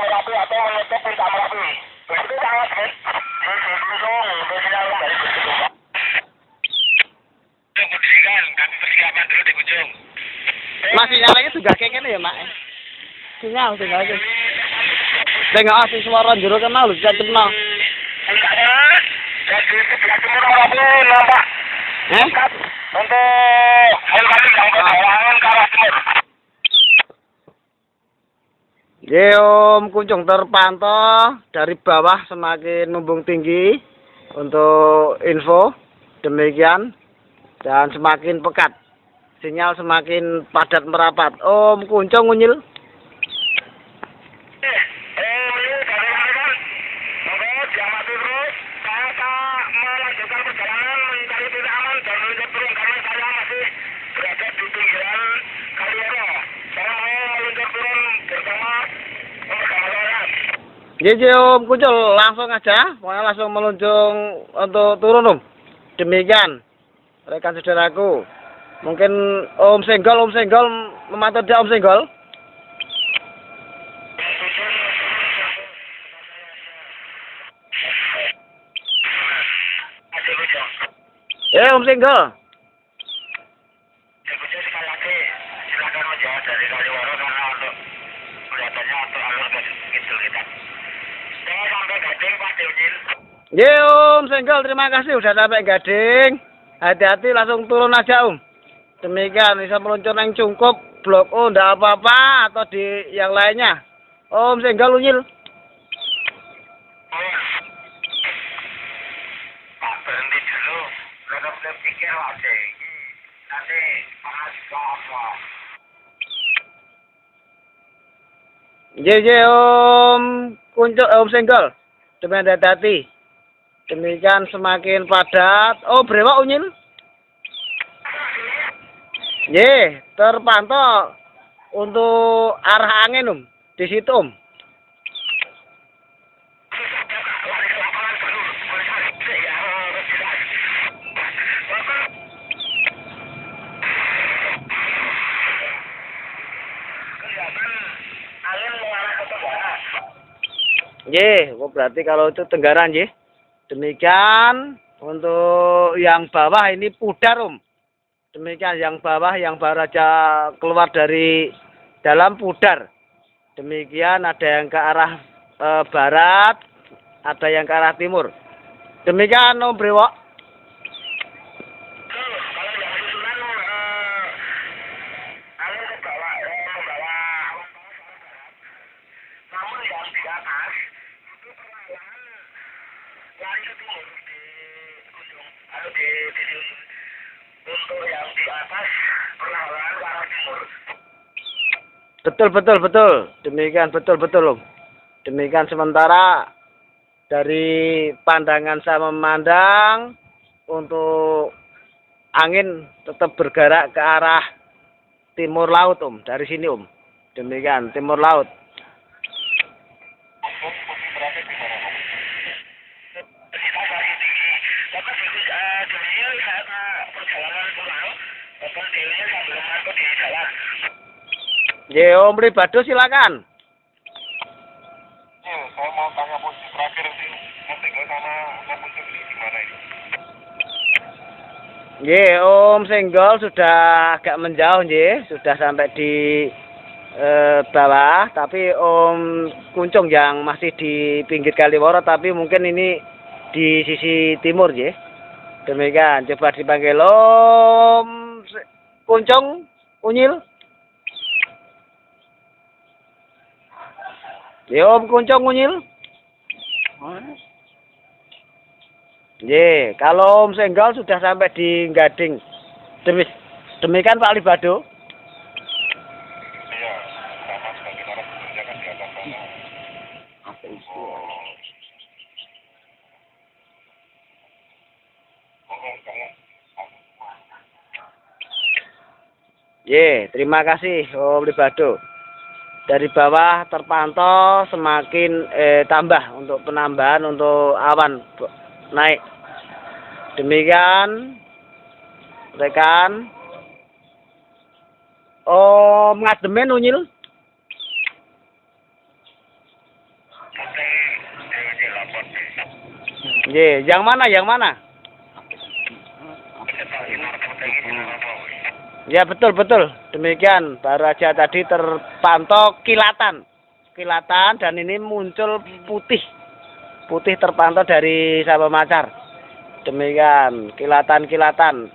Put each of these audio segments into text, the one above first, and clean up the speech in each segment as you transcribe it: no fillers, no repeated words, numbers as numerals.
Merapi atau menutup puncak Merapi. Begitu sangat langsung bersinar kembali bersinar. Bersihkan, kami persiapan dulu di ujung. Mas sinyalnya juga kayak gini ya, Mak. Sinyal aja. Tengok asli suara jero kenal lho, cek kenal. Enggak ada. Jadi sebelah timur Merapi nampak. Untuk kembali yang ke Sawangan ke arah timur. Om Kuncung terpantau dari bawah semakin membumbung tinggi untuk info demikian dan semakin pekat sinyal semakin padat merapat. Om Kuncung Unyil. Melanjutkan perjalanan mencari titik aman dan menuju turun karena saya masih berada di pinggiran Kaliworo. Saya mau meluncur turun bersama kawan-kawan. Jadi Om Kuncung langsung aja, pokoknya langsung meluncur untuk turun Om. Demikian rekan saudaraku. Mungkin Om Senggol memantau dia Om Senggol. Om Senggol. Sekali lagi silakan menjauh dari Kaliworo karena untuk kelihatannya untuk alur gitu kita. Saya sampai Gading Pak Deujil. Om Senggol, terima kasih udah sampai Gading. Hati-hati langsung turun aja Om. Demikian bisa meluncur yang Cungkup, Blok O, ndak apa-apa atau di yang lainnya. Om Senggol Unyil. Pak berhenti dulu. Belum pikir aja. Nanti panas apa? Om Kuncung, Om Senggol. Demikian hati-hati. Demikian semakin padat. Oh, Brewok Unyil. Terpantau untuk arah angin Om. Di situ Om. Berarti kalau itu Tenggara nggih. Demikian untuk yang bawah ini pudar Om. Demikian yang bawah yang baru aja keluar dari dalam pudar. Demikian ada yang ke arah barat, ada yang ke arah timur. Demikian Om Brewok. Kalau yang susulan angin ke bawah membawa awan panas ke barat. Namun yang di atas itu perlahan lari ke timur di ujung atau di ujung. Untuk yang di atas perlahan ke arah timur. Betul. Demikian betul Om. Demikian sementara dari pandangan saya memandang untuk angin tetap bergerak ke arah timur laut Om. Dari sini Om. Demikian timur laut. Om Ribado silakan. Saya mau tanya posisi terakhir sih, nanti sama posisi di mana ini? Om Senggol sudah agak menjauh sudah sampai di bawah, tapi Om Kuncung yang masih di pinggir Kaliworo, tapi mungkin ini di sisi timur Demikian, coba dipanggil Om Kuncung Unyil. Om Kuncung Unyil. Kalau Om Senggol sudah sampai di Gading. Demikian Pak Ribado. Iya, sama sebagai orang bekerja kan di atas sana. Terima kasih Om Ribado. Dari bawah terpantau semakin tambah untuk penambahan untuk awan naik. Demikian rekan. Om Ngademen Unyil. Nggih, yang mana? Yang mana? Ya betul betul. Demikian baru aja tadi terpantau kilatan. Kilatan dan ini muncul putih. Putih terpantau dari Sabah Macar. Demikian kilatan-kilatan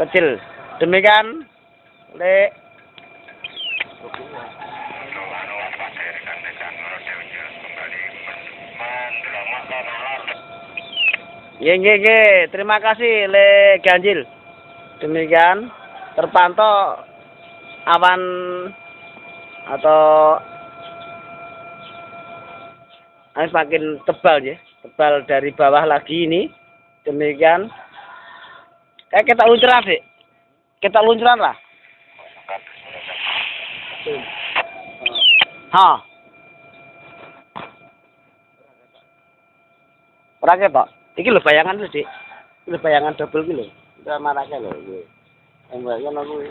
kecil. Demikian Le Nggih. Terima kasih Le Ganjil. Demikian terpantau awan atau makin tebal ya, tebal dari bawah lagi ini. Demikian. Kita luncuran sih. Kita luncuran lah. Ha. Ora ketok. Iki lho bayangan lho, Dik. Iki lho bayangan double iki lho. Ora marake lho iki. Embake ngono kuwi.